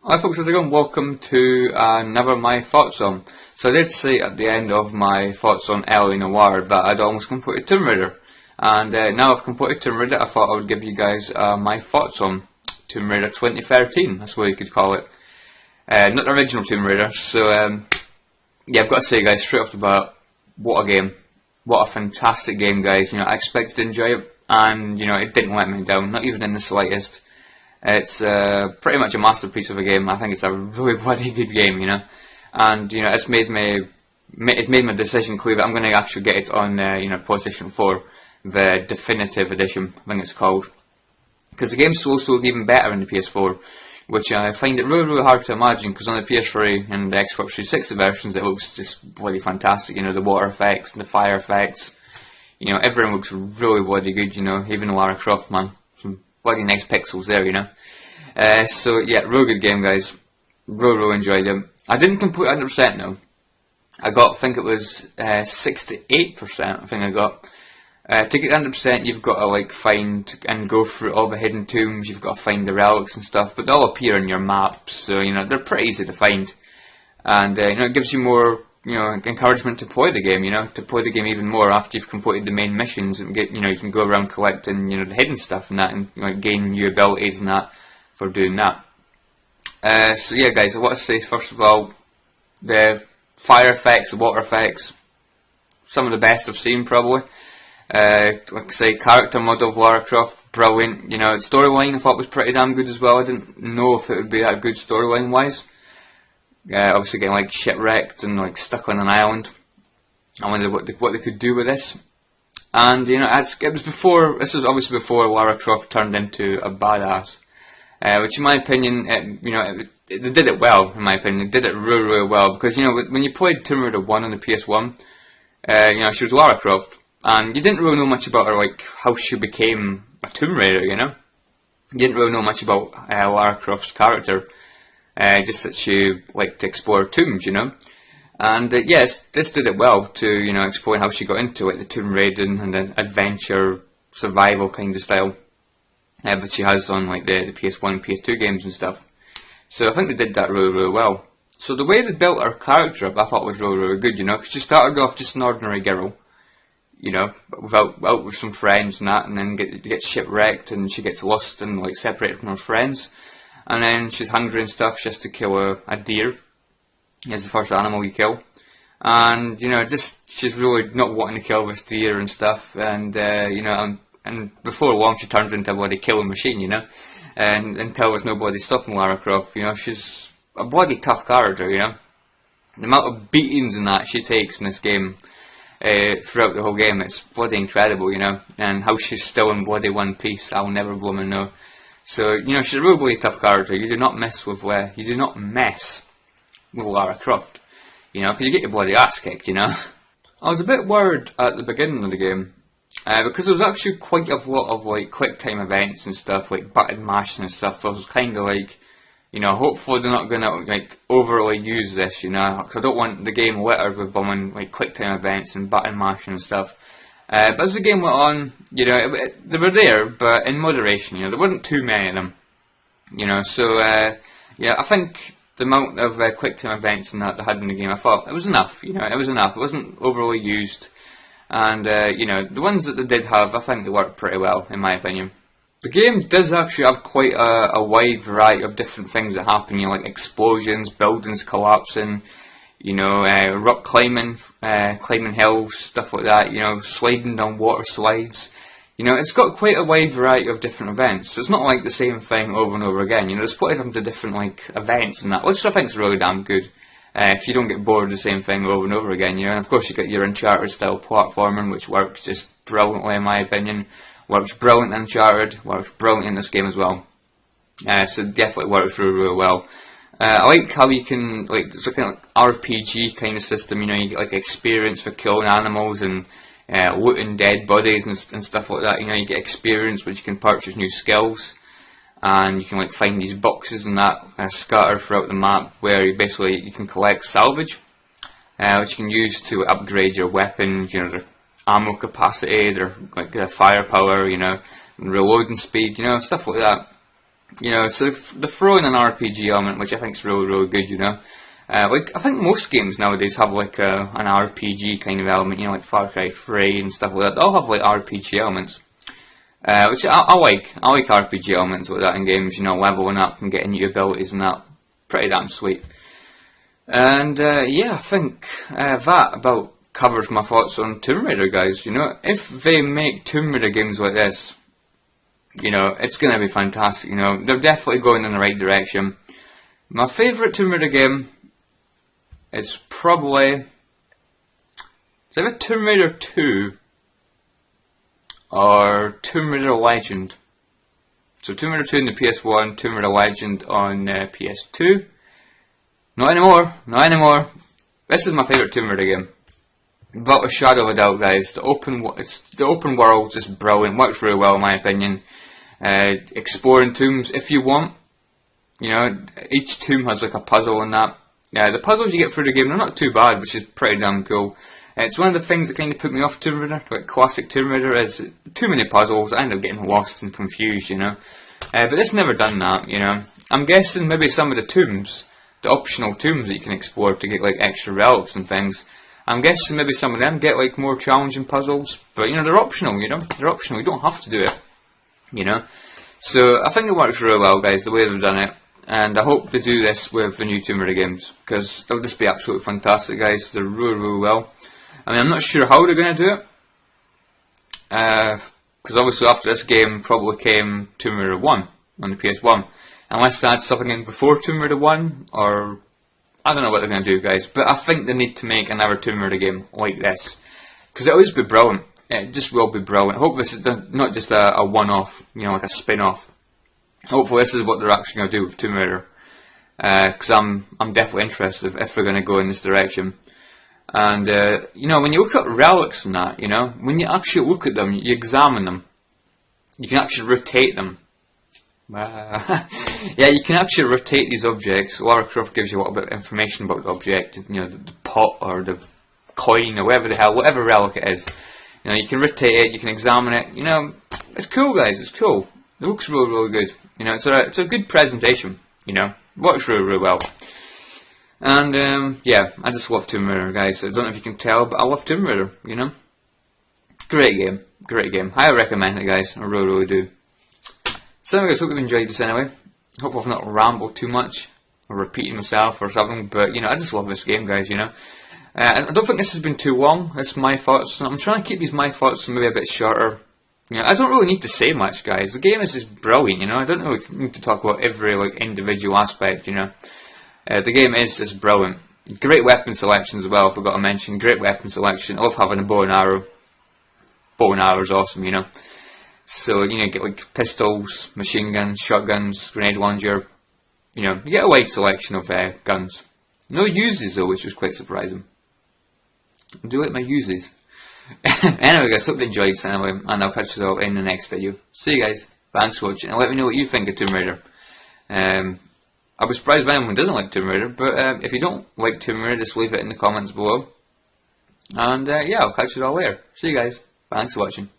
Hi folks, how's it going? Welcome to another My Thoughts On. So I did say at the end of my thoughts on L.A. Noire that I'd almost completed Tomb Raider. And now I've completed Tomb Raider, I thought I would give you guys my thoughts on Tomb Raider 2013, that's what you could call it. Not the original Tomb Raider, so yeah, I've got to say guys, straight off the bat, what a game. What a fantastic game guys, I expected to enjoy it, and it didn't let me down, not even in the slightest. It's pretty much a masterpiece of a game. I think it's a really bloody good game, and it's made my decision clear that I'm going to actually get it on PlayStation 4, the definitive edition, I think it's called, because the game's supposed to look even better on the PS4, which I find it really hard to imagine, because on the PS3 and the Xbox 360 versions it looks just bloody fantastic. The water effects and the fire effects, everything looks really bloody good. Even Lara Croft, man, some bloody nice pixels there, so yeah, real good game guys, really enjoyed it. I didn't complete 100% though. I think it was 68% I think I got. To get 100% you've got to find and go through all the hidden tombs, you've got to find the relics and stuff, but they all appear on your maps, so they're pretty easy to find. And it gives you more encouragement to play the game, to play the game even more after you've completed the main missions, and get you can go around collecting the hidden stuff and that, and gain new abilities and that for doing that. So yeah guys, I want to say first of all, the fire effects, the water effects, some of the best I've seen probably. Like I say, character model of Lara Croft, brilliant. Storyline I thought was pretty damn good as well. I didn't know if it would be that good storyline wise. Obviously getting shipwrecked and stuck on an island. I wondered what they could do with this. And it was before. This was obviously before Lara Croft turned into a badass. Which in my opinion, they did it well. In my opinion, they did it really well, because when you played Tomb Raider 1 on the PS1, she was Lara Croft. And you didn't really know much about her, how she became a Tomb Raider, You didn't really know much about Lara Croft's character, just that she liked to explore tombs, And yes, this did it well to, explain how she got into the tomb raiding and the adventure, survival kind of style that she has on the PS1 and PS2 games and stuff. So I think they did that really well. So the way they built her character up, I thought was really good, because she started off just an ordinary girl, out with some friends and that, and then gets shipwrecked and she gets lost and separated from her friends, and then she's hungry and stuff. She has to kill a deer. It's the first animal you kill, and she's really not wanting to kill this deer and stuff, and and before long she turns into a bloody killing machine, and until there's nobody stopping Lara Croft. She's a bloody tough character, the amount of beatings and that she takes in this game. Throughout the whole game, it's bloody incredible, and how she's still in bloody one piece, I'll never blooming know. So, she's a really tough character. You do not mess with Lara Croft, because you get your bloody ass kicked, I was a bit worried at the beginning of the game, because there was actually quite a lot of quick time events and stuff, button mashing and stuff. I was kind of hopefully they're not going to overly use this, because I don't want the game littered with bombing quick time events and button mashing and stuff. But as the game went on, they were there, but in moderation. There wasn't too many of them, So yeah, I think the amount of quick time events and that they had in the game, I thought it was enough. It was enough. It wasn't overly used, and the ones that they did have, I think they worked pretty well, in my opinion. The game does actually have quite a wide variety of different things that happen, like explosions, buildings collapsing, rock climbing, climbing hills, stuff like that, sliding down water slides. It's got quite a wide variety of different events, so it's not the same thing over and over again. There's split it into different events and that, which I think is really damn good, because you don't get bored of the same thing over and over again, and of course you get your Uncharted style platforming, which works just brilliantly in my opinion. Works brilliant in Uncharted, works brilliant in this game as well. So it definitely works really well. I like how you can, it's a kind of RPG kind of system, you get experience for killing animals and looting dead bodies and stuff like that. You get experience which you can purchase new skills, and you can find these boxes and that scattered throughout the map where you can collect salvage, which you can use to upgrade your weapons, their ammo capacity, their firepower, and reloading speed, stuff like that. You know, so they throw in an RPG element, which I think is really, really good, you know. Like, I think most games nowadays have like an RPG kind of element, you know, like Far Cry 3 and stuff like that. They all have like RPG elements, which I like. I like RPG elements like that in games, you know, leveling up and getting new abilities and that. Pretty damn sweet. And yeah, I think that about covers my thoughts on Tomb Raider, guys. You know, if they make Tomb Raider games like this, you know, it's going to be fantastic. You know, they're definitely going in the right direction. My favourite Tomb Raider game is probably either Tomb Raider 2 or Tomb Raider Legend. So Tomb Raider 2 on the PS1, Tomb Raider Legend on PS2. Not anymore, not anymore. This is my favourite Tomb Raider game. Without a shadow of a doubt, guys. The open world is brilliant, works really well in my opinion. Exploring tombs if you want. You know, each tomb has like a puzzle and that. Yeah, the puzzles you get through the game, they're not too bad, which is pretty damn cool. It's one of the things that kind of put me off Tomb Raider, like classic Tomb Raider, is too many puzzles. I end up getting lost and confused, you know. But it's never done that, you know. I'm guessing maybe some of the tombs, the optional tombs that you can explore to get like extra relics and things, I'm guessing maybe some of them get like more challenging puzzles, but you know, they're optional, you know. They're optional, you don't have to do it, you know. So I think it works really well, guys, the way they've done it. And I hope they do this with the new Tomb Raider games, because they'll just be absolutely fantastic, guys. They're really, really well. I mean, I'm not sure how they're going to do it, because obviously after this game probably came Tomb Raider 1 on the PS1. Unless they had something in before Tomb Raider 1, or I don't know what they're going to do, guys. But I think they need to make another Tomb Raider game like this, because it'll always be brilliant. It just will be brilliant. I hope this is not just a one-off, you know, like a spin-off. Hopefully this is what they're actually going to do with Tomb Raider, because I'm definitely interested if they're going to go in this direction. And you know, when you look at relics and that, you know, when you actually look at them, you examine them, you can actually rotate them. Yeah, you can actually rotate these objects. Lara Croft gives you a little bit of information about the object, you know, the pot or the coin or whatever relic it is. You know, you can rotate it, you can examine it. You know, it's cool, guys. It's cool. It looks really, really good. You know, it's a good presentation. You know, works really, really well. And yeah, I just love Tomb Raider, guys. I don't know if you can tell, but I love Tomb Raider. You know, great game, great game. Highly recommend it, guys. I really, really do. So, anyway, guys, hope you've enjoyed this anyway. Hope I've not rambled too much or repeating myself or something. But you know, I just love this game, guys. You know, I don't think this has been too long. It's my thoughts. I'm trying to keep these my thoughts maybe a bit shorter. You know, I don't really need to say much, guys. The game is just brilliant, you know. I don't really need to talk about every like individual aspect, you know. The game is just brilliant. Great weapon selection as well, I forgot to mention. Great weapon selection. I love having a bow and arrow. Bow and arrow is awesome, you know. So, you know, you get like pistols, machine guns, shotguns, grenade launcher. You know, you get a wide selection of guns. No uses though, which was quite surprising. I do like my uses. Anyway, guys, hope you enjoyed this anyway, and I'll catch you all in the next video. See you guys, thanks for watching, and let me know what you think of Tomb Raider. I'll be surprised if anyone doesn't like Tomb Raider, but if you don't like Tomb Raider, just leave it in the comments below. And yeah, I'll catch you all later. See you guys, thanks for watching.